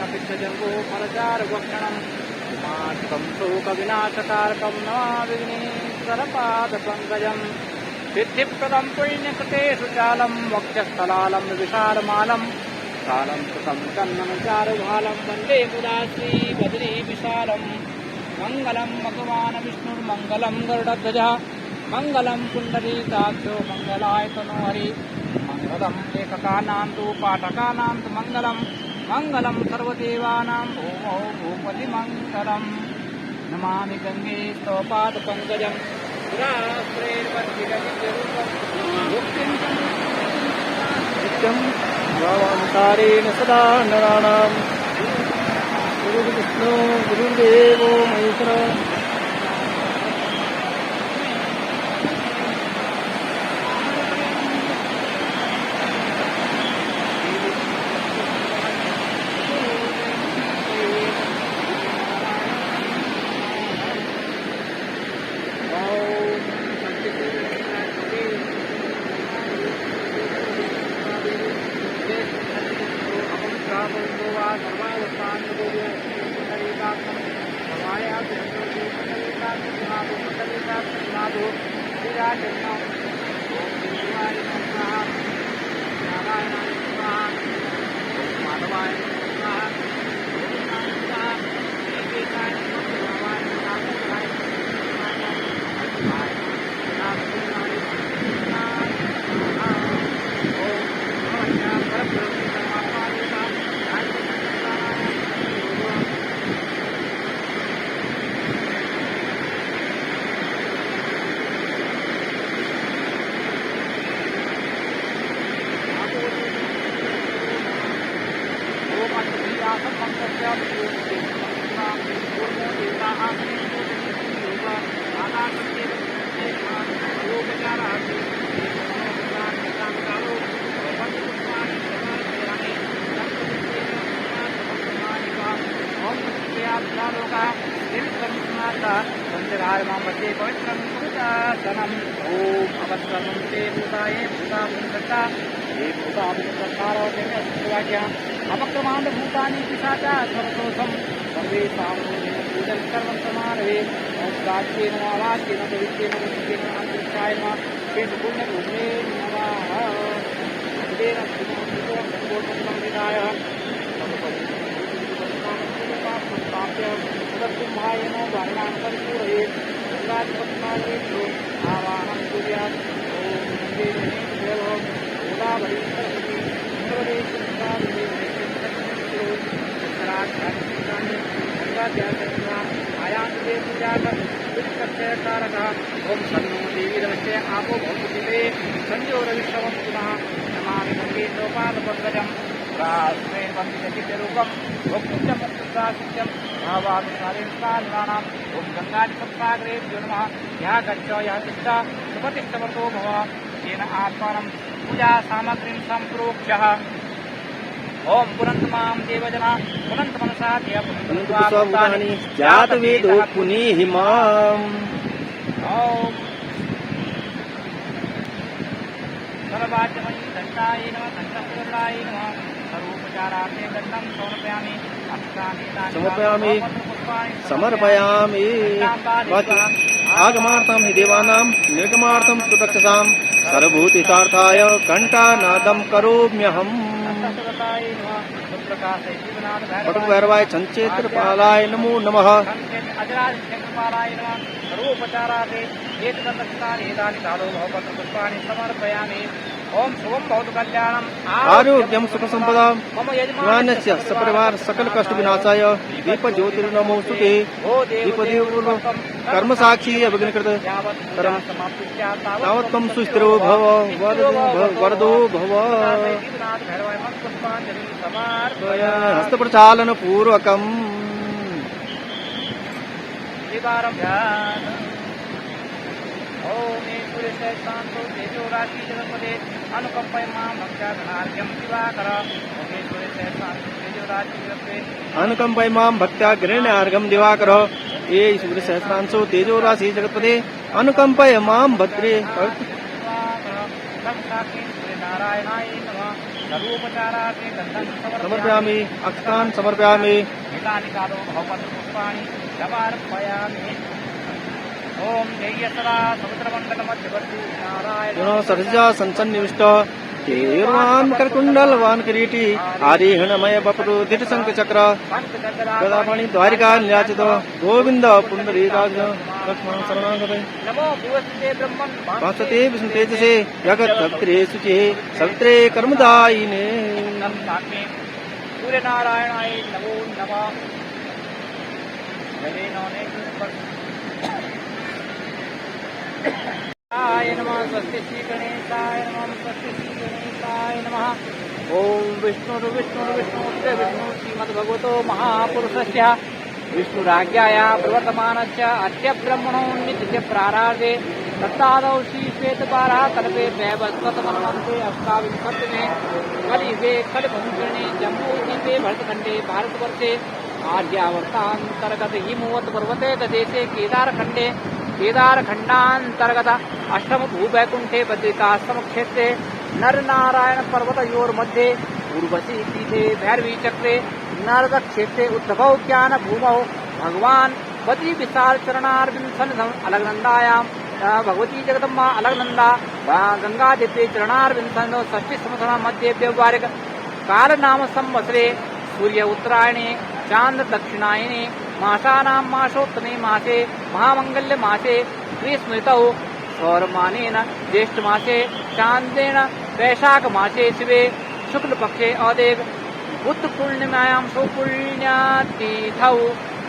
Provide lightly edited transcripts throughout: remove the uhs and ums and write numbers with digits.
अपिच्छजङ्गो फलचारुभक्षणं मातकं शोकविनाशकारकं नमामि विघ्नेश्वरपादपङ्कजम् सिद्धिप्रदं पुण्यकृतेषु चालं वक्षस्थलालं विशालमालं कालं सुखं कन्नमचारुभालं वन्दे मुदा श्रीबद्री विशालम् मङ्गलं भगवान् विष्णुर्मङ्गलं गरुडध्वजः मङ्गलं पुण्डरीकाक्षो मङ्गलाय तनोहरि मङ्गलं लेखकानां तु पाठकानां तु मङ्गलं सर्वदेवानां भूमौ भूपतिमङ्गलं नमामि गङ्गे स्तवपादपङ्कजं नित्यं भवान्तारेण सदा नराणां गुरुर्विष्णु गुरुर्देवो महेश्वरः अपक्रमांड भूतानि पिशाचा सर्वदोषं सर्वेषां पूजन सर्वं समानवे राज्येन वाच्येन पवित्रेण मुक्तेन अंतरिक्षाय नमः तेन पुण्यभूमे नमः तेन संविधाय तदर्थमायन वर्णान्तरं पूरयेत् गङ्गाधिपत्मायेषु आवाहनं कुर्यात् ॐ गोदावरी सरस्वती आयांते पूजा कारक ओम सन्नो देवी नमस्ते आपो भौतिके संजोरविश्वं पुनः नमामि गंगे सोपादपद्मजं रास्ते वंदितचित्तरूपं भोक्तुं भावानुसारेण ओम गंगाधिपत्सागरेभ्यो नमः यः गच्छ यः तिष्ठ सुपतिष्ठवतो भव येन आत्मानं पूजा सामग्रीं सम्प्रोक्ष्यः ओम पुनन्तमां देवजना पुनन्त मनसा पुनन्त्वानि जातवेदो पुनीहि माम् ओम सर्वाज्यमयी दण्डाय नमः दण्डपूर्णाय नमः सर्वोपचारार्थे दण्डं समर्पयामि समर्पयामि आगमार्थं हि देवानां निर्गमार्थं प्रदक्षसां सर्वभूतितार्थाय घण्टानादं करोम्यहम् पटुभैरवाय चञ्चेत्रपालाय नमो नमः सर्वोपचारार्थे एकदन्तकानि एतानि कालो भवपत्रपुष्पाणि समर्पयामि ओम शुभं भवतु कल्याणम् आरोग्यं सुखसम्पदां ज्ञानस्य सपरिवार सकल कष्ट विनाशाय दीप ज्योतिर्नमोस्तुते दीपदेव कर्मसाक्षी अभिज्ञकृत तावत् त्वं सुस्थिरो भव वरदो भव हस्तप्रचालन पूर्वकम् ओम ईश्वरेश्वर शांतो तेजो राशि जगन्मते अनुकंपय मां भक्त्या घनार्घ्यं दिवाकर ओम ईश्वरेश्वर शांतो तेजो राशि जगन्मते अनुकंपय मां भक्त्या घृण्यार्घ्यं दिवाकर ये ईश्वर सहस्रांशो तेजो राशि जगत्पते अनुकंपय मां भद्रे नारायणाय नमः सर्वोपचारार्थे गन्धं समर्पयामि अक्षतान् समर्पयामि एतानि कालो भवपत्रपुष्पाणि समर्पयामि ॐ जय सदा समुद्रमण्डलमध्यवर्ती नारायण गुणो सरजा संसन्निविष्ट केर्वान् करकुण्डलवान् किरीटी आरिहणमय बपरु दिटशङ्ख चक्र गदापाणि द्वारिका न्याचित गोविन्द पुण्डरीकाज लक्ष्मण शरणागते नमो भुवस्ते ब्रह्मन् वासते विष्णु तेजसे जगत् सवित्रे शुचे सवित्रे कर्मदायिने नमस्ते सूर्य नारायणाय नमो नमः जले नौने आय नमः स्वस्ति श्री गणेशाय नमः स्वस्ति श्री गणेशाय नमः ओम विष्णु श्रीमद्भगवतो महापुरुषस्य विष्णुराज्ञाया प्रवर्तमानस्य अद्य ब्रह्मणो नित्य प्राराधे तत्तादौ श्री श्वेतपारा कल्पे वैवस्वतमन्वन्ते अष्टाविंशतिमे कलियुगे कलिभूषणे जम्बूद्वीपे भरतखण्डे भारतवर्षे आर्यावर्तान्तर्गत हिमवत् पर्वते देशे केदारखण्डान्तर्गत अष्टम भूवैकुण्ठे बद्रिकाश्रमक्षेत्रे नरनारायणपर्वतयोर्मध्ये पूर्वशी पीठे भैरवीचक्रे नारदक्षेत्रे उद्धवौ ज्ञानभूमौ भगवान् बद्री विशाल चरणारविन्दसन्निधौ अलगनन्दायां भगवती जगदम्बा अलगनन्दा गंगादित्ये चरणारविन्दसन्निधौ षष्ठीसंवत्सरा मध्ये व्यवहारिक कालनाम संवत्सरे सूर्य उत्तरायणे चांद्र दक्षिणायने मासानां मासोत्तमे मासे महामंगल्य मासे ग्रीष्मऋतौ सौरमानेन ज्येष्ठ मासे चांदेन वैशाख मासे शिवे शुक्ल पक्षे अदेग बुद्ध पूर्णिमायां सौपुण्यतिथौ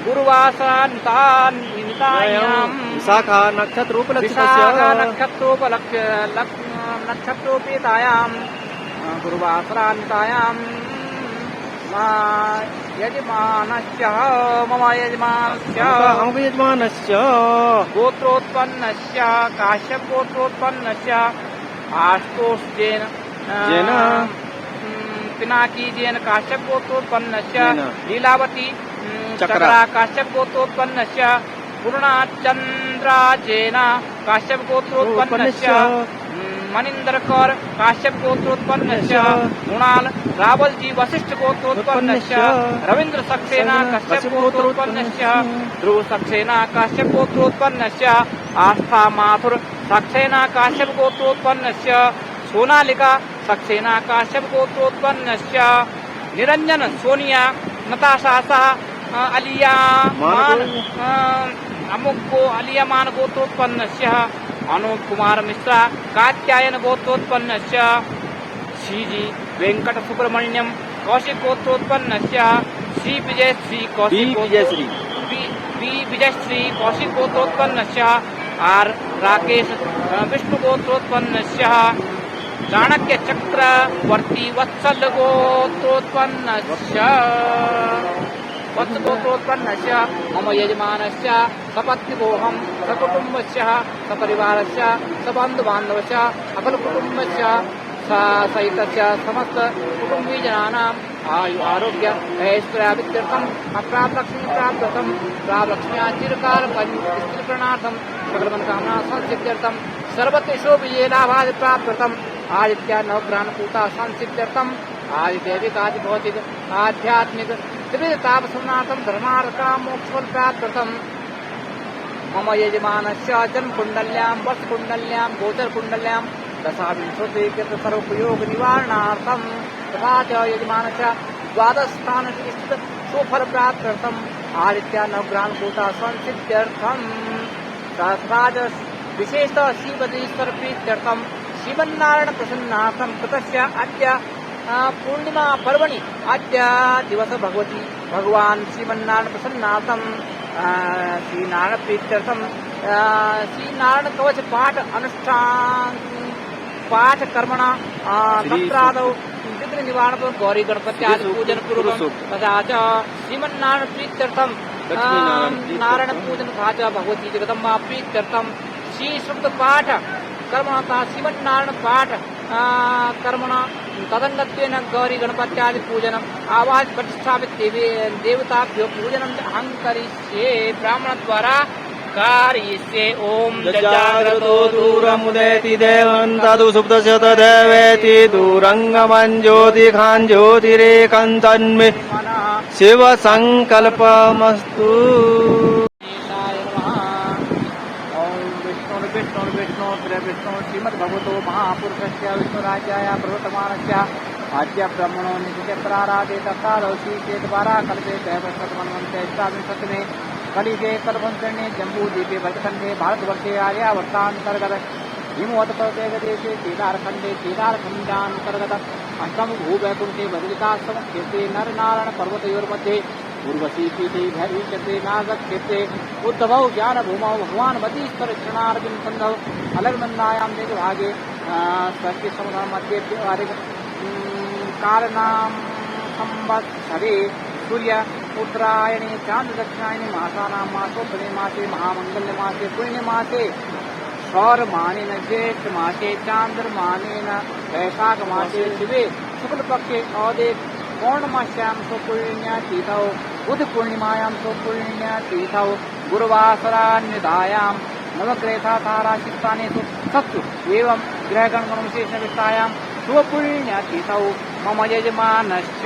गुरुवासरान्तान्निमितायां विशाखा नक्षत्रोपलक्ष्योपेतायां गुरुवासरान्तायां यजमानस्य मम यजमानस्य मम यजमानस्य गोत्रोत्पन्नस्य काश्यप गोत्रोत्पन्नस्य आशुतोषेन जेन पिनाकीजेन काश्यप गोत्रोत्पन्नस्य जेन लीलावती चक्रा काश्यप गोत्रोत्पन्नस्य पूर्णाचन्द्राजेन काश्यप गोत्रोत्पन्नस्य मनिंदरकर काश्यप गोत्रोत्पन्नस्य गुणाल रावलजी वशिष्ठ गोत्रोत्पन्नस्य रवींद्र सक्सेना काश्यप गोत्रोत्पन्नस्य ध्रुव सक्सेना काश्यप गोत्रोत्पन्नस्य आस्था माथुर सक्सेना काश्यप गोत्रोत्पन्नस्य सोनालिका सक्सेना काश्यप गोत्रोत्पन्नस्य निरंजन सोनिया नताशा सह अलियामान अमुको अलियामान गोत्रोत्पन्नस्य अनूप कुमार मिश्रा कात्यायन गोत्रोत्पन्नस्य श्रीजी वेंकट सुब्रह्मण्यम कौशिक गोत्रोत्पन्नस्य श्री विजयश्री कौशिक विजयश्री कौशिक गोत्रोत्पन्नस्य आर राकेश विष्णु गोत्रोत्पन्नस्य चाणक्य चक्रवर्ती वत्सल गोत्रोत्पन्नस्य वत्सगोत्रोत्पन्नस्य मम यजमानस्य सपत्निकोऽहं सकुटुम्बस्य सपरिवारस्य सबन्धुबान्धवस्य सकलकुटुम्बस्य सहितस्य समस्त कुटुम्बीजनानाम् आयु आरोग्य ऐश्वर्याभित्यर्थम् अप्राप्लक्ष्मीप्राप्त्यर्थं प्राप्लक्ष्म्या चिरकालपरिस्थितिप्रणार्थं सकलमनोकामना संसिद्ध्यर्थं सर्वत्र विजयलाभादिप्राप्त्यर्थम् आदित्या नवग्रहणपूता संसिद्ध्यर्थं आदिदैविकादि भौतिक आध्यात्मिक त्रिविधतापसमनार्थं धर्मार्थकाम मोक्षफलप्राप्त्यर्थं मम यजमानस्य जन्मकुण्डल्यां वर्षकुण्डल्यां गोचरकुण्डल्यां दशाविंशोत्तरैकत्र सर्वोपयोगनिवारणार्थं तथा च यजमानस्य द्वादशस्थानस्य सुफलप्राप्त्यर्थम् आदित्या नवग्रहणपूता संसिद्ध्यर्थं तथा च विशेषतः श्रीबद्रीश्वरप्रीत्यर्थं श्रीमन्नारायणप्रसन्नार्थं कृतस्य अद्य पूर्णिमा पर्वणि अद्य दिवस भगवती भगवान् श्रीमन्नारायण प्रसन्नार्थं श्रीनारायण प्रीत्यर्थं श्रीनारायण कवच पाठ अनुष्ठान पाठ कर्मणा तत्रादौ विघ्न निवारण गौरी गणपति आदि पूजन पूर्वक तथा च श्रीमन्नारायण प्रीत्यर्थं नारायण पूजन तथा च भगवती जगदम्बा प्रीत्यर्थं श्री शुद्ध पाठ कर्मणा श्रीमन्नारायण पाठ कर्मणा तदंगत्वेन गौरी गणपत्यादि पूजनम् आवाज प्रतिष्ठापित देवताभ्यो पूजनम् अहं करिष्ये ब्राह्मण द्वारा कारयिष्ये ॐ जजाग्रतो दूरमुदेति देवं तदु सुप्तस्य तदेवेति दूरङ्गमं ज्योतिखान् ज्योतिरेकं तन्मे मनः शिवसङ्कल्पमस्तु गणेशाय नमः। ॐ विष्णु श्रीमद्भगवतो महापुरुषस्य विष्णुराज्याय प्रवर्तमानस्य आद्य ब्रह्मणो नित्यत्राराधे तत्तादौषी चेद्वारा कल्पे दैवशतमन्वन्ते अष्टाविंशतिमे कलिगे कल्पन्तरणे जम्बूद्वीपे भरतखण्डे भारतवर्षे आर्यावर्तान्तर्गत हिमवत्पर्वतदेशे केदारखण्डान्तर्गत अष्टमभूवैकुण्ठे बदरिकाश्रमक्षेत्रे नरनारायणपर्वतयोर्मध्ये पूर्वशीपीठे भैरवीक्षेत्रे नागक्षेत्रे उद्धवौ ज्ञानभूमौ भगवान् वतीश्वरक्षणार्जुनसन्धौ अलग्नन्दायां देवभागे मध्ये कारणां संवत्सरे सूर्य उत्तरायणे चान्द्रदक्षिणायने मासानां मासोत्तरे मासे महामङ्गल्यमासे पुण्यमासे सौरमानेन ज्येष्ठमासे चान्द्रमानेन वैशाखमासे शिवे शुक्लपक्षे औदे पौर्णमास्यां सुपुण्यतिथौ बुधपूर्णिमायां सुपुण्यतिथौ गुरुवासरान्यदायां नवग्रहथा ताराशिष्टानेषु सत्सु एवं ग्रहगणगणविशेषविष्टायां शुभपुण्यतिथौ मम यजमानश्च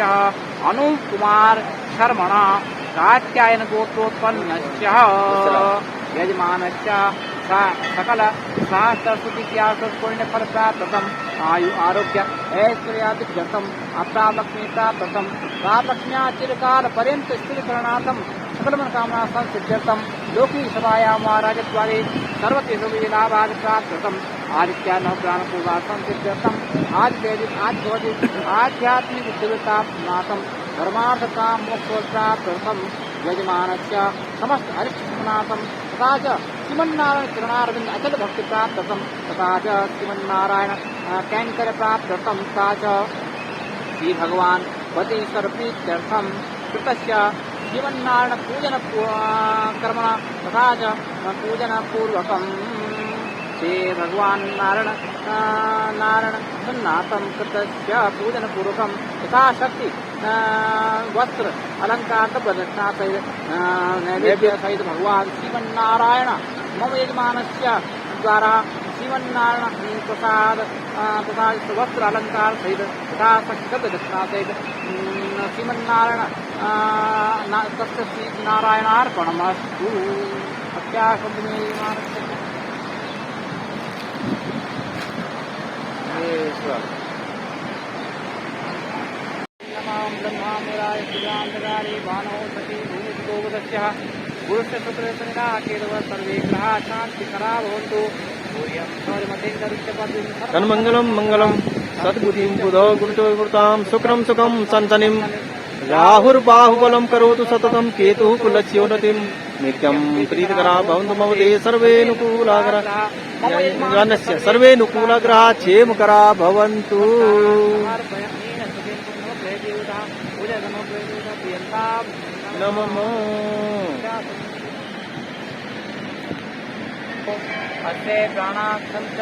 अनुकुमार शर्मणा कात्यायन गोत्रोत्पन्नश्च यजमानश्च सकल सहस्रस्तुतिक्रियापुण्यफलप्राप्तम् आयु आरोग्य ऐश्वर्यादिव्यर्थम् अप्रालक्ष्मीप्राप्तम् प्रालक्ष्म्या चिरकालपर्यन्त स्थिरीकरणार्थं सकलमनोकामना संसिद्ध्यर्थं लोकीसभायां वा राजद्वारे सर्वत्र लाभादिप्राप्तम् आदित्या नवग्रहणपूर्वा संसिद्ध्यर्थम् आध्यात्मिक देवतानाथं धर्मार्थकाम मोक्षप्राप्तर्थं यजमानस्य समस्त अरिष्टनाथं तथा च श्रीमन्नारायण चरणारविन्द अचल भक्ति प्राप्तर्थं तथा च श्रीमन्नारायण कैङ्कर्य प्राप्तर्थं तथा च श्रीभगवान् वतीश्वर प्रीत्यर्थं कृतस्य श्रीमन्नारायण पूजन कर्मणा तथा च पूजनपूर्वकं श्री भगवान् नारायण सन्नाथं कृतस्य पूजनपूर्वकं यथाशक्ति वस्त्र अलंकार प्रदक्षिणा सहित नैवेद्य सहित भगवान श्रीमन्नारायण मम यजमानस्य द्वारा श्रीमन्नारायण प्रसाद तथा वस्त्र अलंकार सहित यथाशक्ति प्रदक्षिणा सहित श्रीमन्नारायण तस्य श्रीनारायणार्पणमस्तु। ब्रह्मामुराय श्रीरामदारी बाणो सती भूमिगोवदस्य गुरुस्य शुक्रशनिना केतव सर्वे ग्रहा शान्तिकरा भवन्तु। तन्मङ्गलं मङ्गलं सद्बुद्धिं बुधौ गुरुतो गुरुतां शुक्रं सुखं सन्तनिं राहुर्बाहुबलं करोतु सततं केतुः कुलस्योन्नतिं नित्यं प्रीतिकरा भवन्तु मम ते सर्वे नुकूलग्रहा क्षेमकरा भवन्तु। नमः अस्ते प्राणाक्षंच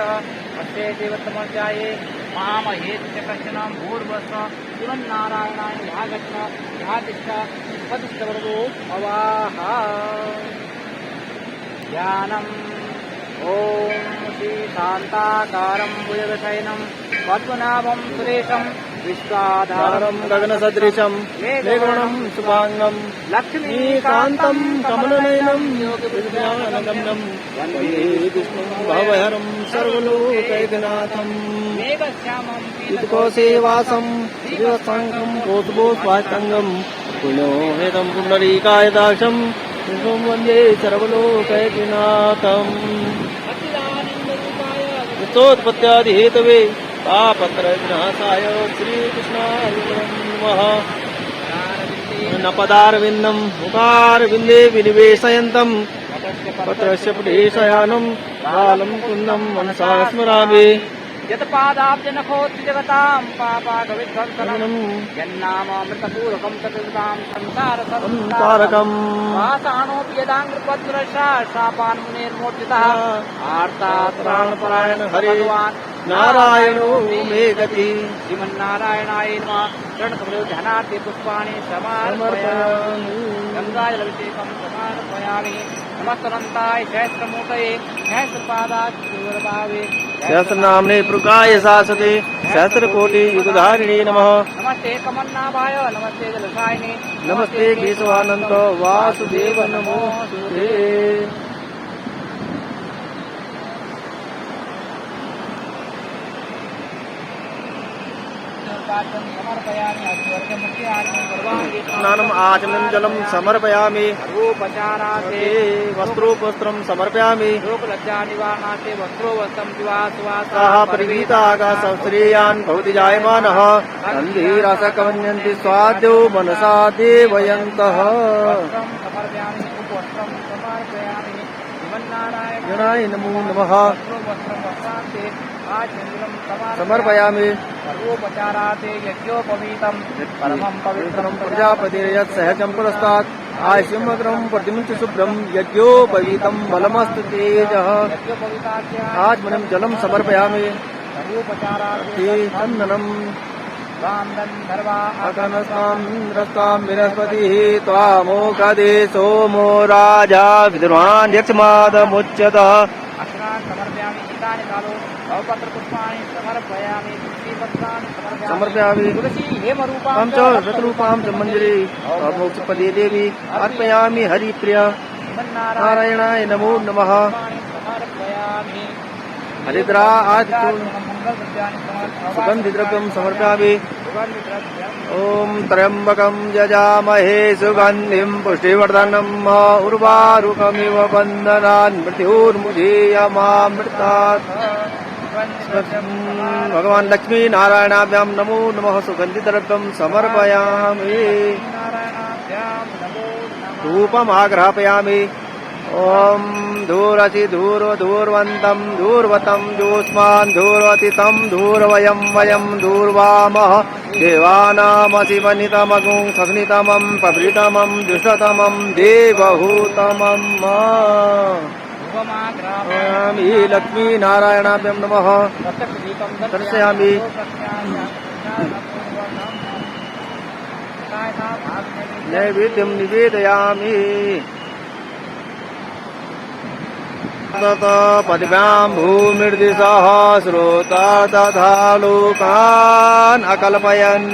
अस्ते देवतमर्याये महामहे च कश्चन भूर्वस्व श्रीमन्नारायणाय ध्यागच्छ ध्यातिष्ठ पतिष्ठवरदो अवाहा ध्यानम् ॐ श्री शान्ताकारं भुजगशयनं पद्मनाभं सुरेशं विश्वाधारं गगनसदृशं मेघवर्णं शुभांगं लक्ष्मीकान्तं कमलनयनं योगविज्ञानगम्यं वन्दे विष्णुं भवहरं सर्वलोकैकनाथं मेघश्यामं पीतकोशेवासं शिवसङ्घं कोसुभोस्वातङ्गं पुण्योहेदं पुण्डरीकायदाक्षं विष्णुं वन्दे सर्वलोकैकनाथम् कृष्णोत्पत्त्यादिहेतवे तापत्रविनाशाय श्रीकृष्णाय नमः। नपदारविन्दं मुखारविन्दे विनिवेशयन्तं पत्रस्य पुटेशयानं कालं कुन्दं मनसा स्मरामि। यत्पादाब्जनखोत्रिजगतां पापाकविध्वंसनं यन्नामामृतपूर्वकं तद्विदां संसारकम् वासानोऽपि यदाङ्घ्रिपद्मरसा शापान्मुनेर्मोर्जितः आर्तात्राणपरायण भगवान् नारायणो मे गति। श्रीमन्नारायणाय नमः। चरणकमले ध्यानार्थे पुष्पाणि समर्पयामि। अच्युताय ललितेकं समार्पयामि नमस्तनन्ताय सहस्रमूर्तये सहस्रपादाच्युतभावे सहस्रनाम्ने पुरुषाय शाश्वते सहस्रकोटि युगधारिणे नमः। नमस्ते कमन्नाभाय नमस्ते जलसायिने नमस्ते केशवानंद वासुदेव नमोस्तुते। समर्पयामि अस्वर्गमुख्यानि सर्वाणि स्नानम् आचमनं जलं समर्पयामि। रूपचाराते वस्त्रोपस्त्रं समर्पयामि। लोकलज्जानिवारणार्थे वस्त्रो वस्त्रं सः परिगीतागासश्रेयान् भवति जायमानः अन्धीरासकमन्यन्ति स्वाद्यो मनसा देवयन्तः। वस्त्रं समर्पयामि उपवस्त्रं समर्पयामि श्रीमन्नारायण जनाय नमो नमः। वस्त्रो वस्त्रं वस्त्रान्ते आचमनं समर्पयामि। सर्वोपचाराते यज्ञोपवीतं परमं पवित्रं प्रजापतिर्यत् सहजं पुरस्तात् आयुष्यमग्रं प्रतिमुच शुभ्रं यज्ञोपवीतं बलमस्तु तेजः। यज्ञोपवीतास्य आचमनं जलं समर्पयामि। सर्वोपचाराते चन्दनं गन्धर्वा अकनस्तां बृहस्पतिः त्वामोकदे सोमो राजा विद्वान्यक्षमादमुच्यतः। अक्षरान् समर्पयामि गीतानि कालो भवपत्रपुष्पाणि समर्पयामि तुलसीपत्राणि समर्पयामि। तुलसी हेमरूपां च रतरूपां च मञ्जरी मोक्षपदे देवी अर्पयामि हरिप्रिय। नारायणाय नमो नमः। समर्पयामि हरिद्रा सुगन्धिद्रव्यं समर्पयामि। ॐ त्र्यम्बकं यजामहे सुगन्धिं पुष्टिवर्धनम् उर्वारुकमिव बन्धनान् मृत्युर्मुझेयमामृतात्। भगवान् लक्ष्मी नारायणाभ्यां नमो नमः। सुगन्धिद्रव्यं समर्पयामि। धूपमाग्रापयामि। ॐ धूरसि धूर्वन्तं धूर्वतं जोष्मान् धूर्वतितं धूर्वयं वयं धूर्वामः देवानामशिवनितमगुं सग्नितमं पवृतमं दुष्टतमं देवहूतमम् आमि। लक्ष्मी नारायणाभ्यां नमः। दर्शयामि। नैवेद्यं निवेदयामि। पद्भ्यां भूमिर्दिशः श्रोता तथा लोकान् अकल्पयन्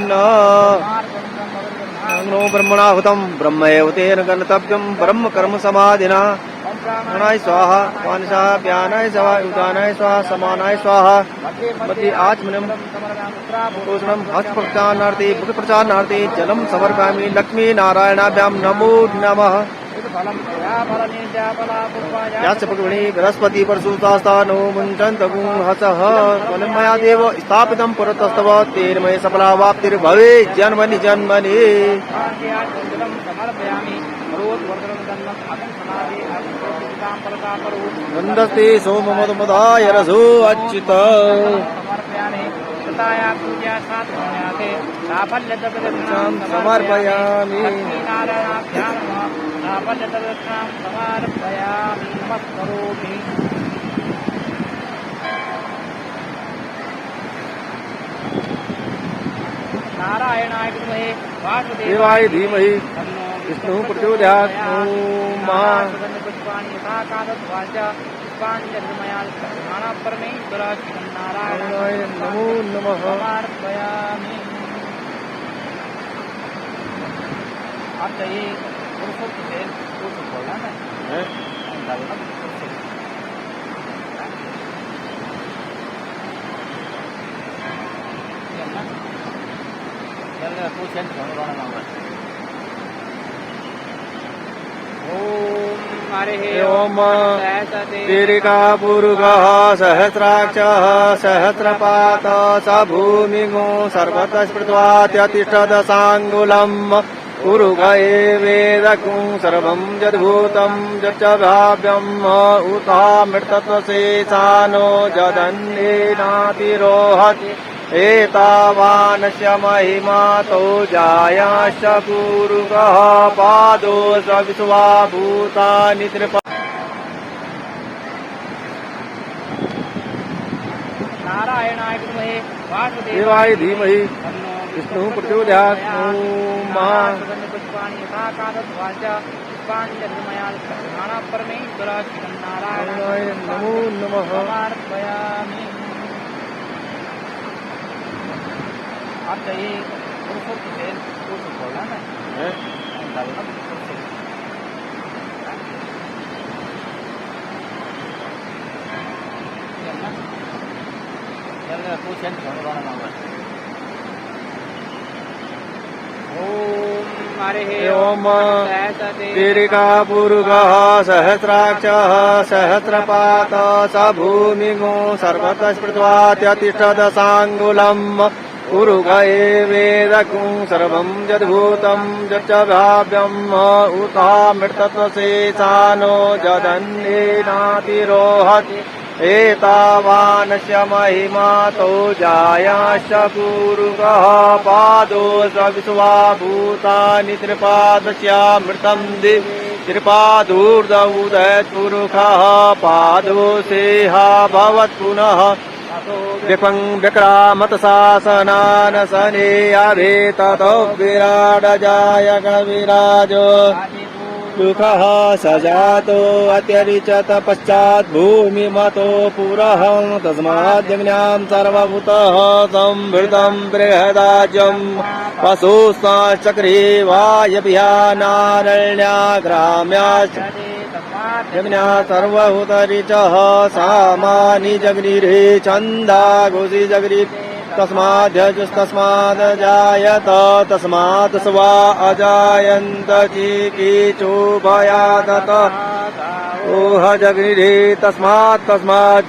नो ब्रह्मणाहुतं ब्रह्मैव तेन गन्तव्यं ब्रह्म कर्म समाधिना। प्राणाय स्वाहा पानशाह व्यानाय स्वाहा उदानाय स्वाहा समानाय स्वाहा। मध्ये आचमनं पोषणं हस्तप्रचारणार्थे मुखप्रचारणार्थे जलं समर्पयामि। लक्ष्मी नारायणाभ्यां नमो नमः। यास्य पक्वणे बृहस्पति परशुतास्तानो मुञ्चन्तगुं हसः मया देव स्थापितं पुरतस्तव तेन मे सफलावाप्तिर्भवे जन्मनि जन्मनि। नन्दस्ते सोममदमदाय रसो अच्युत। समर्पयामि। समर्पयामि नमस्करोमि। नारायणाय विद्महे देवाय धीमहि विष्णुः प्रचोदयात्। ॐ पुष्पाणि यथा कालध्वाच पुष्पाणि निर्मया परमेश्वर नारायणाय नमो नमः। समर्पयामि। आता ये पुरुषों से कुछ बोला ना है ओम दीर्घा पुरुषः सहस्राक्षः सहस्रपात स भूमिगो सर्वतः स्मृत्वात्यतिष्ठदशाङ्गुलम् उरुग एवेदकुं सर्वं यद्भूतं यच्च भाव्यम् उतामृतत्वशेषानो जदन्येनातिरोहति एतावानस्य महिमातो जायाश्च पूरुगः पादो स विश्वाभूतानि त्रिपा। नारायणाय विद्महे देवाय धीमहि विष्णुः प्रचोदयात्। ॐ पुष्पाणि यथा कादध्वाच पुष्पाञ्जलिर्मया दक्षिणाः परमेश्वर श्रीमन्नारायण नमो नमः। समर्पयामि। आप चाहिए पुरुषों की खेल पुरुष बोला ना हैं? ओम दीर्घा पुरुषः सहस्राक्षः सहस्रपात स भूमिगो सर्वतः स्मृत्वात्यतिष्ठदशाङ्गुलम् पुरुष एवेदकुं सर्वं यद्भूतं यच्च भाव्यम् उतामृतत्वशेषानो जदन्येनातिरोहति एतावानस्य महिमातो जायाश्च पुरुषः पादो स विश्वाभूतानि त्रिपादस्यामृतं दिवि त्रिपादूर्धमुदयत्पुरुषः पादो सेहा भवत्पुनः व्यक्रामतशासनानसने अभेततो विराडजाय कविराजो दुःखः सजातो अत्यरिचत पश्चात् भूमिमतो पुरः तस्माद्यज्ञां सर्वभूतः संवृतं बृहदाज्यं पशुश्चक्रे वायभियानारण्या ग्राम्याश्च यज्ञा सर्वभूतरिचः सामानि जग्निरे छन्दा घोषि जग्नि तस्मादजायत तस्मात् स्वा अजायन्त चिकीचोभयादत ओह जग्निरे तस्मात्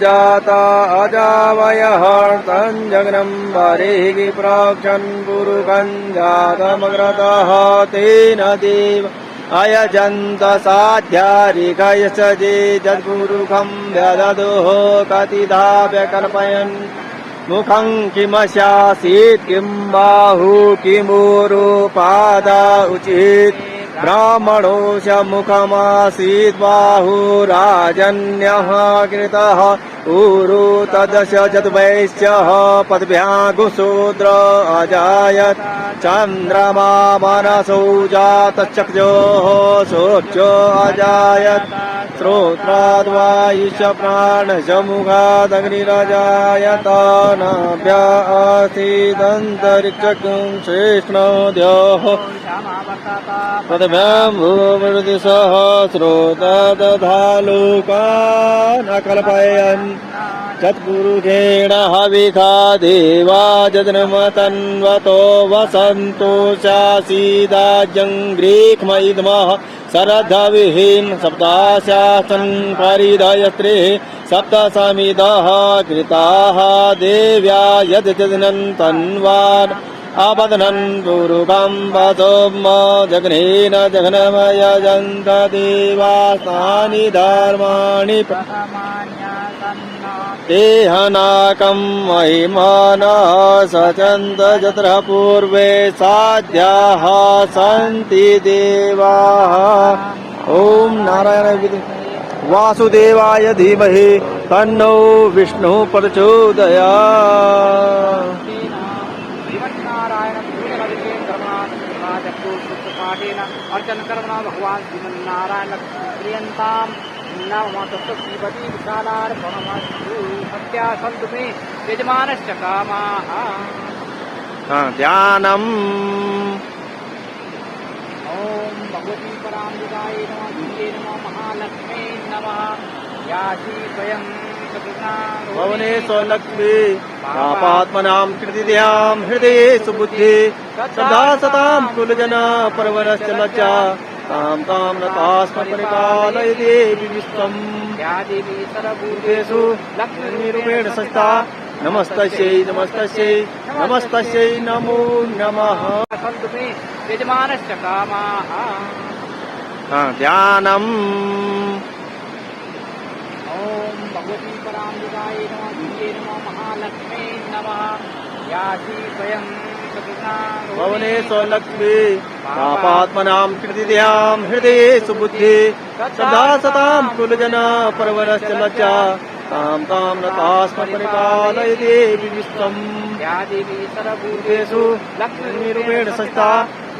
जाता अजावयः तञ्जग्नं वरेहि प्रोक्षन् पुरुषं जातमग्रतः तेन देव अयजन्त साध्यारिकयश्च जे जद्पुरुषं व्यददोः कतिधा व्यकल्पयन् मुखं किमस्यासीत् किं बाहु किमूरुपादा उचित् ब्राह्मणोऽस्य मुखमासीत् बाहुराजन्यः कृतः ऊरु तदश जद्वैश्यः पद्भ्यागु शूद्र अजायत् चन्द्रमा मनसौ जातश्चक्षुः सूक्ष्मो अजायत् श्रोत्राद्वायुश्च प्राणश्च मुखादग्निरजायत नाभ्य आसीदन्तरिक्षं श्रेष्ठोऽद्योः पद्भ्यां भूमृतिसह श्रोतदधालोकान् अकल्पयन् तत्पुरुषेण हविखा देवा जन्मतन्वतो वसन्तो शासीदाजङ्ग्रीक्ष्म इद्मः शरद्धविहीन सप्ताशासन् परिधयस्त्रिः सप्तसमिदः कृताः देव्या यद्जनन् तन्वान् आबध्नन् पुरुषं वसोम जघ्नेन जघ्नमयजन्त देवास्तानि धर्माणि तेहनाकं महिमानः सचन्त यत्र पूर्वे साध्याः सन्ति देवाः ॐ नारायण वासुदेवाय धीमहि तन्नो विष्णु प्रचोदयात्। अर्चन कर्मणा भगवान श्रीमन्नारायण प्रियंताम नमः तत्सीवती विशालार्पणमस्तु सत्या सन्तु मे यजमानश्च कामाः। ध्यानम् ॐ भगवती पराम्बिकाय नमः दिव्ये नमः महालक्ष्मी नमः यासी स्वयं भवनेश्वरलक्ष्मी पापात्मनां कृतिध्यां हृदये सुबुद्धि सदा सतां कुलजना परवरश्च लज्जा तां तां नतास्मपरिपालय देवी विश्वम् या देवी सर्वभूतेषु लक्ष्मीरूपेण संस्था नमस्तस्यै नमस्तस्यै नमस्तस्यै नमो नमः। सन्तु मे यजमानश्च कामाः। ध्यानम् ॐ भगवती पराम्बिकाय नमः दिव्ये नमः महालक्ष्मी नमः यासी स्वयं भवनेश्वरलक्ष्मी पापात्मनां कृतिध्यां हृदये सुबुद्धि सदा सतां कुलजना परवरश्च लज्जा तां तां नतास्मपरिपालय देवी विश्वम् या देवी सर्वभूतेषु देशु लक्ष्मीरूपेण संस्था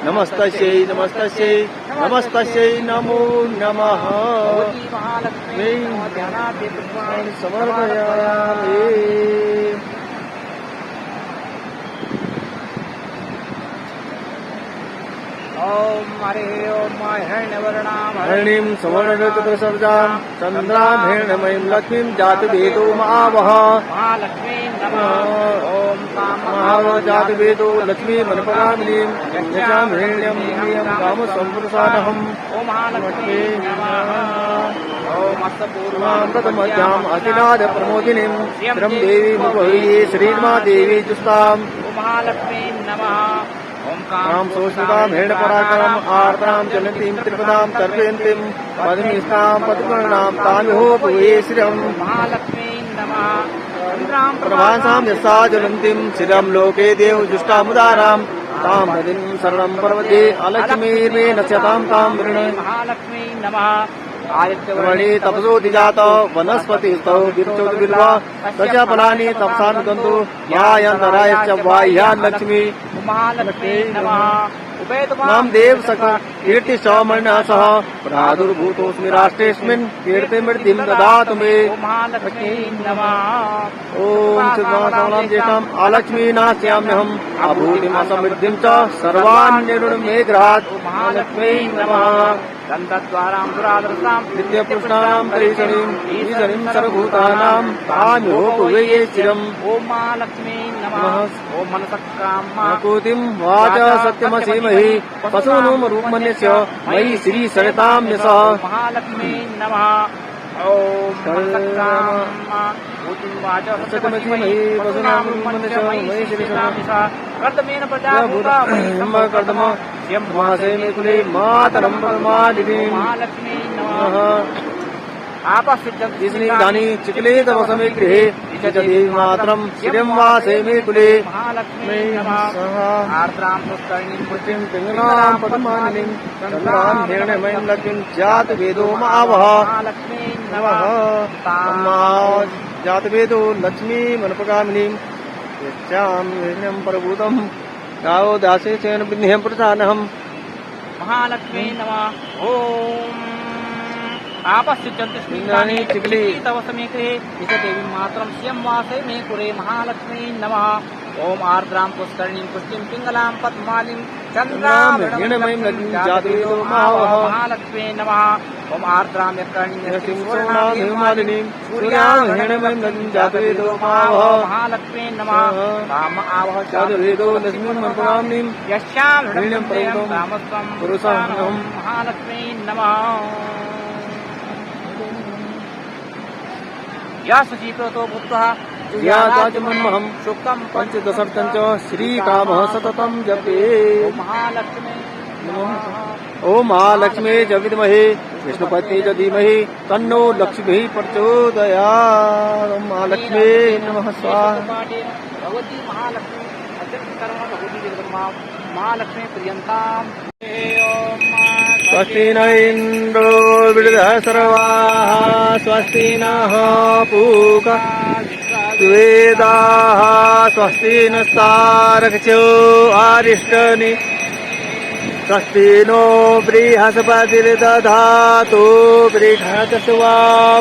नमस्तस्यै नमस्तस्यै नमस्तस्यै नमो नमः भगवती महालक्ष्मी मैं ध्यानाद्य पुष्पाणि समर्पयामि ओम हरे ओम हिरण्यवर्णाम हरिणीं सुवर्णचतुर्सर्जां चन्द्रां हिरण्यमयीं लक्ष्मीं जातवेदो महावः महालक्ष्मी नमः ओम महाजातवेदो लक्ष्मी मनपगामिनीं यज्ञां हिरण्यं हिरण्यं कामसम्प्रसादहम् ओम महालक्ष्मी नमः ओम अस्तपूर्वां प्रथमध्याम् अतिनाद प्रमोदिनीं श्रियं देवी मुपह्ये श्रीर्मादेवी जुस्ताम् ओम महालक्ष्मी नमः ओम राम सोषितां हिरण्यपराक्रम आर्द्रां ज्वलन्तीं त्रिपदां तर्पयन्तीं पद्मिष्ठां पद्मवर्णां तामिहोपये श्रियम् महालक्ष्मी नमः चन्द्रां प्रभासां यस्सा ज्वलन्तीं श्रियं लोके देवजुष्टामुदारां तां नदीं शरणं पर्वते अलक्ष्मीर्मे नश्यतां तां वृणे महालक्ष्मी नमः वणे तपसोऽधिजात वनस्पतिस्तौ गिरिचोद्बिल्वा तस्य फलानि तपसानुदन्तु यायन्तरायश्च बाह्या लक्ष्मी महालक्ष्मी नमः नाम देव सख कीर्ति सौमर्णः सह प्रादुर्भूतोऽस्मि राष्ट्रेऽस्मिन् कीर्तिमृद्धिं ददातु मे महालक्ष्मी नमः ॐ सिद्धासानां ज्येष्ठाम् आलक्ष्मीनास्याम्यहम् अभूतिम् असमृद्धिं च सर्वान्यरुणं मे गृहात् महालक्ष्मी नमः दन्तद्वारां दुरादृशां नित्यपुष्णानां तरीषणीम् ईशनीं सर्वभूतानां ताम्योपवेये चिरम् ओम महालक्ष्मी नमः ओम मनसक्रामा आकुतिं वाच सत्यमसीमहि पशूनुं रूपमन्यस्य मयि श्री सरितां यशः महालक्ष्मी नमः ओम मनसक्रामा भूतिं वाच सत्यमसीमहि पशूनां रूपमन्यस्य मयि श्री सरितां यशः कर्दमेन प्रजाभूता ब्रह्म कर्दम मासे मे कुले मातरं परमादिनीं महालक्ष्मी नमः दानी चिकले तव समे गृहे चदेवी मातरं श्रियं वासे मे कुले महालक्ष्मी नमः आर्द्रां पुष्करिणीं पुष्टिं पिङ्गलां पद्मानिनीं चन्द्रां हिरण्यमयीं लक्ष्मीं जातवेदो मावः महालक्ष्मी नमः जातवेदो लक्ष्मी मनपगामिनीं यच्चां हिरण्यं परभूतं गावो दासे चेन विन्ध्यं प्रसादहम् महालक्ष्मी नमः ओम आपश्चिचन्ति स्मिङ्गानि चिकली तव समीकृते देवी मातरं श्रियं वासे मे कुरे महालक्ष्मी नमः ओम आर्द्रां पुष्करिणीं पुष्टिं पिङ्गलां पद्मालिं चन्द्रां हिरण्यमयीं लक्ष्मीं जातवेदो मावः महालक्ष्मी नमः ओम आर्द्रां यत्कर्णीं हिमालिनीं सूर्यां हिरण्यमयीं लक्ष्मीं जातवेदो मावः महालक्ष्मी नमः राम आवह जातवेदो लक्ष्मीं मनपगामिनीं यस्यां हिरण्यं प्रयुक्तं रामस्वं पुरुषाहम् महालक्ष्मी नमः या शुचीकृतो भूत्वा याचाचमन्महं सुक्तं पञ्चदशर्थं च श्रीकामः सततं जपे महालक्ष्मी ॐ महालक्ष्मी च विद्महे विष्णुपत्नी च धीमहि तन्नो लक्ष्मीः प्रचोदयात् ॐ महालक्ष्मी नमः स्वाहा भगवती महालक्ष्मी अत्यन्तकर्म भगवती जगदम्बा महालक्ष्मी प्रियन्ताम् स्वस्ति न इन्द्रो वृद्धः सर्वाः स्वस्ति नः पूषा वेदाः स्वस्ति नस्तारक्षो अरिष्टनि स्वस्ति नो बृहस्पतिर्दधातु बृहस्पतिर्वा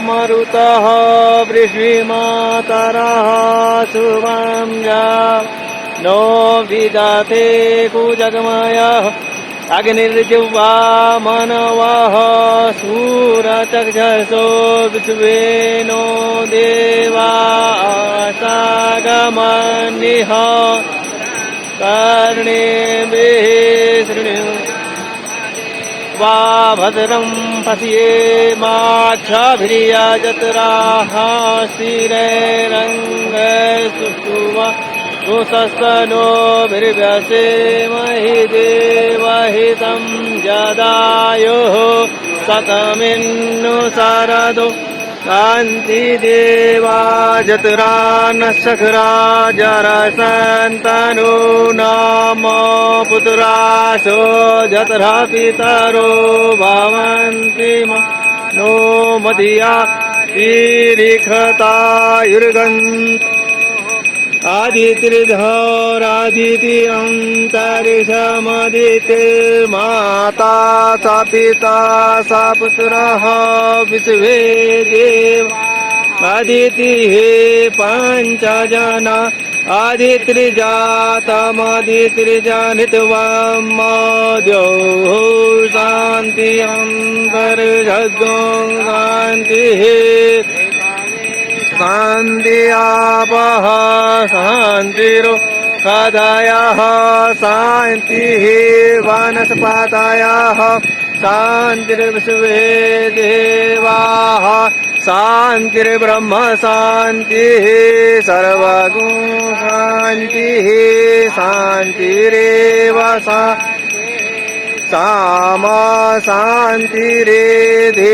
मरुतः वृष्णिमातरः शुभं नो विदते कुजगमयः अग्निर्जिह्वा मनवः सूरचक्षसो विश्वेनो देवा सागमनिः कर्णेभिः शृणु वा भद्रं पश्येमाक्षभिर्यजत्राः स्थिरैरङ्गैस्तुष्टुवा सुसस्तनोभिर्व्यसेमहि देवहितं जदायुः शतमिन्नु शरदो कान्तिदेवा जतरा नक्षरा जरसन्तनो नाम पुत्रासो जतरा पितरो भवन्ति नो मधिया ईरिखतायुर्गन् आदितिरन्तरिक्षमदितिर्माता सा पिता सा पुत्रः विश्वे देव आदितिः पञ्चजना आदित्रिजातमदित्रिजनित्वमद्योः शान्ति अन्तर्जगं शान्तिः शान्ति आपः शान्तिरो कदयः शान्तिः वनस्पतयः शान्तिर्विश्वे देवाः शान्तिर्ब्रह्म शान्तिः सर्वगुण शान्तिः शान्तिरेव सामा शान्तिरेधि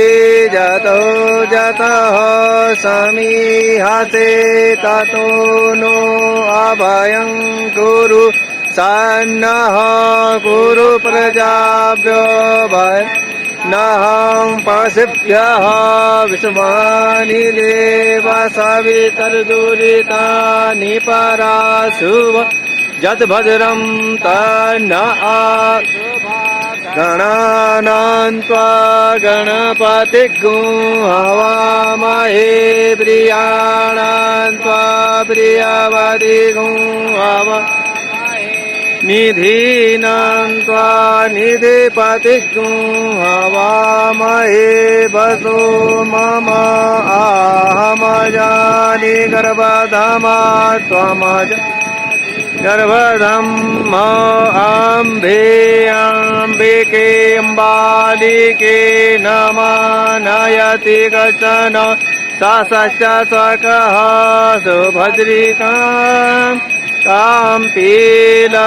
जतो जतः समीहते ततो नो अभयं कुरु सन्नः कुरु प्रजाभ्यो भय नहं पशुभ्यः विश्वानि देव सवितर्दुरितानि पराशुभ यद्भद्रं तन्न गणानां त्वा गणपतिगुं हवामहे प्रियाणां त्वा प्रियवदिगुं निधीनां त्वा निधिपतिगुं हवामहे वसो मम आहमजानि गर्भधामा त्वमज गर्भधम् अम्बे अम्बिके अम्बालिके नमनयति कचन स स्वकः सुभद्रिकाम् तां पीलवासिनीम्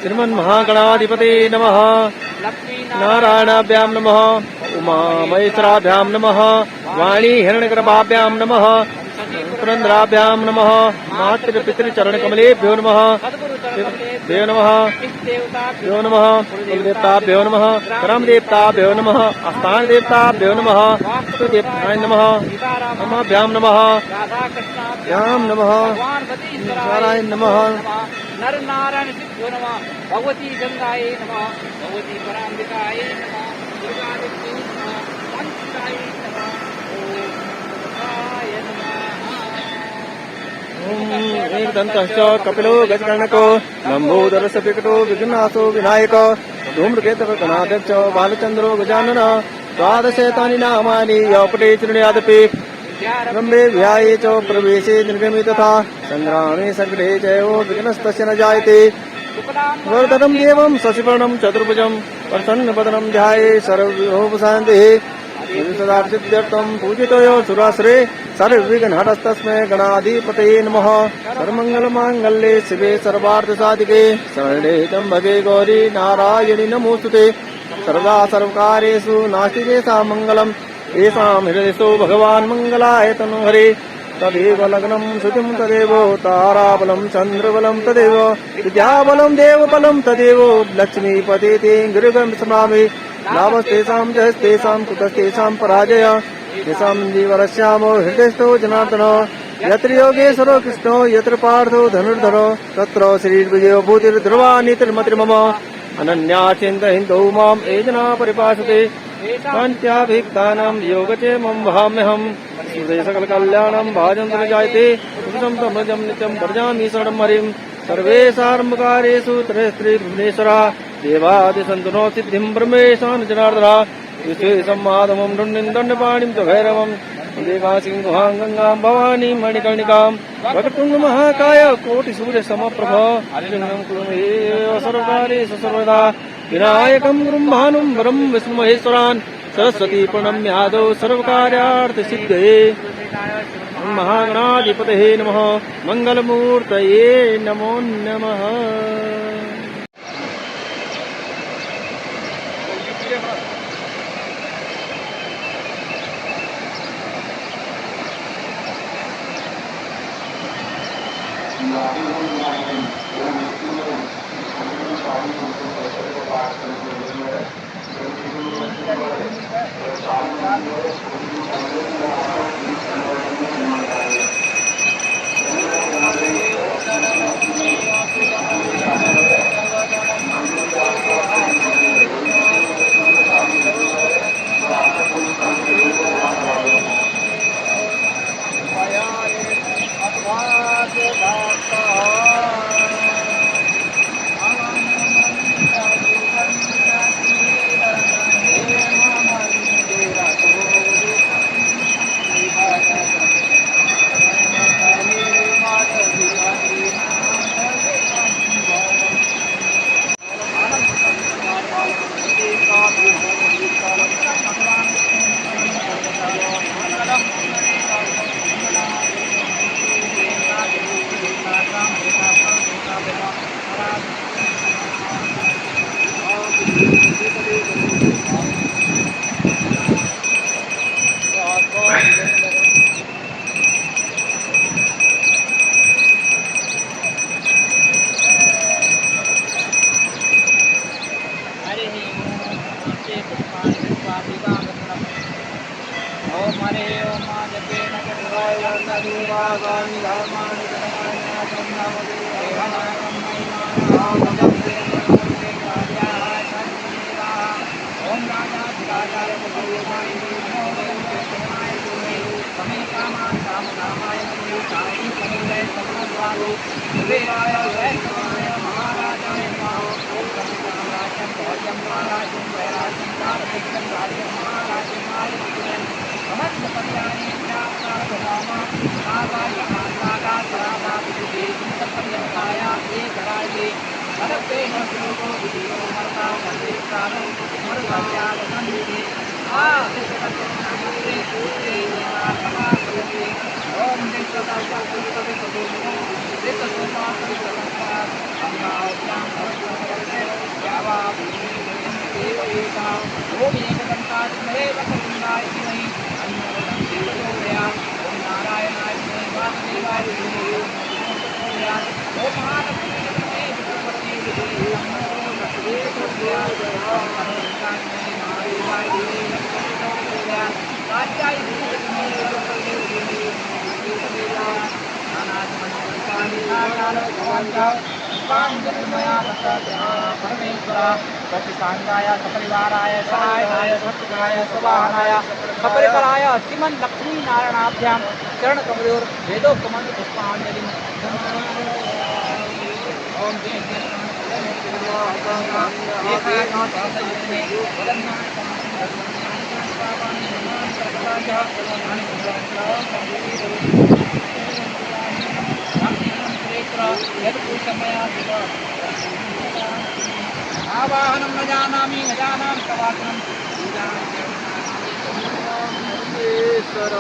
श्रीमन्महागणाधिपते नमः नारायणाभ्यां नमः उमामहेश्वराभ्यां नमः वाणी हिरण्यगर्भाभ्यां नमः पुरंदराभ्यां नमः मातृपितृचरणकमलेभ्यो नमः देव नमः देव नमः कुलदेवताभ्यो नमः परमदेवताभ्यो नमः स्थानदेवताभ्यो नमः देवताय नमः नमाभ्यां नमः भ्यां नमः नारायण नमः नर नारायण सिद्धो नमः भगवती गंगाये नमः भगवती पराम्बिकाय नमः दुर्गा देवी नमः पंचाय नमः ओम एकदन्तश्च कपिलो गजकर्णको लम्बोदरस्य विकटो विघ्नासो विनायक धूम्रकेतुर्गणाध्यक्ष बालचन्द्रो गजानन द्वादशैतानि नामानि यौपटे चृणुयादपि ब्रह्मे व्याये च प्रवेशे निर्गमे तथा संग्रामे संकटे चैव विघ्नस्तस्य न जायते वर्धनं देवं शशिवर्णं चतुर्भुजं प्रसन्नवदनं ध्याये सर्वविघ्नोपशान्तिः सदार्चित्यर्थं पूजितयो सुरासुरे सर्वविघ्नहरस्तस्मै गणाधिपतये नमः सर्वमङ्गलमाङ्गल्ये शिवे सर्वार्थसाधिके शरणे त्र्यम्बके गौरी नारायणि नमोऽस्तुते सर्वदा सर्वकार्येषु नास्ति तेषां मङ्गलम् येषां हृदयेषु भगवान् मङ्गलाय तनुहरे तदेव लग्नं श्रुतिं तदेव ताराबलं चन्द्रबलं तदेव विद्याबलं देवबलं तदेव लक्ष्मीपते ते गुरुगं स्मरामि लाभस्तेषां जयस्तेषां कुतस्तेषां पराजय येषां जीवरस्यामो हृदयस्थो जनार्दन यत्र योगेश्वरो कृष्णो यत्र पार्थो धनुर्धरो तत्र श्रीर्विजयो भूतिर्ध्रुवा नीतिर्मतिर्मम अनन्या चिन्तयन्तो मां ये जना परिपासते कान्त्याभिक्तानां योगक्षेमं वहाम्यहम् सुदे सकलकल्याणं भाजन्तं जायते सुखं समृद्धं नित्यं व्रजामि शरणं हरिं सर्वेषार्मकार्येषु त्रयस्त्रीभुवनेश्वरा देवादिसन्तुनो सिद्धिं ब्रह्मेशान् जनार्दना विशेषं माधवं दण्डपाणिं च भैरवं देवासिं गुहां गङ्गां भवानीं मणिकर्णिकां वक्रतुण्डमहाकाय कोटिसूर्यसमप्रभ अर्जुनं कुरु मे सर्वकार्येषु सर्वदा विनायकं गुरुं भानुं वरं विष्णुमहेश्वरान् सरस्वती प्रणम्यादौ सर्वकार्यार्थसिद्धये महागणाधिपतये नमः मङ्गलमूर्तये नमो नमः हरिः ओम ते पुष्पाणि दत्त्वा दीपाङ्गपुरम् ओम हरे ओम मा जपेन जपाय सर्वागानि धर्माणि धर्माणि नमोदे देवानां महिमानां जपते कार्याः सर्वदा ओम राजाधिराजाय भगवाय नमोदेवाय समे कामान् कामकामाय नमो कामि समुदय समद्वारो कुबेराय वैष्णवाय महाराजाय नमः ओम राजं भोजं महाराजं वैराजं कारकं राज्यं महाराजं महाराजं समस्त कल्याणी ज्ञानार्थ आगाय आगा सरागा विदे पर्यंताया एक राजे भरते श्लोको विदो मरता मते कालं मरता संधि आ सत्य पुत्रे आत्मा करते ओम देवता पुष्पे कदोमो देव सोमा कृष्णा अम्माव्यां भवते यावा देव एका ओम एकदंता स्महे वसुंदाय किमहि अन्नोदं देवतोया ओम नारायणाय स्महे वासुदेवाय स्महे ओम महालक्ष्मी विष्णुपते नमो लक्ष्मीदेवतोया ओम कनकाय स्महे महादेवाय स्महे लक्ष्मीदेवतोया कात्याय स्महे सरस्वती स्महे परमेश्वरा सचिकांताय सपरिवाराय सहायनाय सत्याय सवाहनाय सपरिवाराय श्रीमन् लक्ष्मी नारायणाभ्यां चरण कमलोर वेदोक्तमंत्र पुष्पांजलि ओम जय आवाहनं न जानामि न जानामि तवाहनं ईश्वर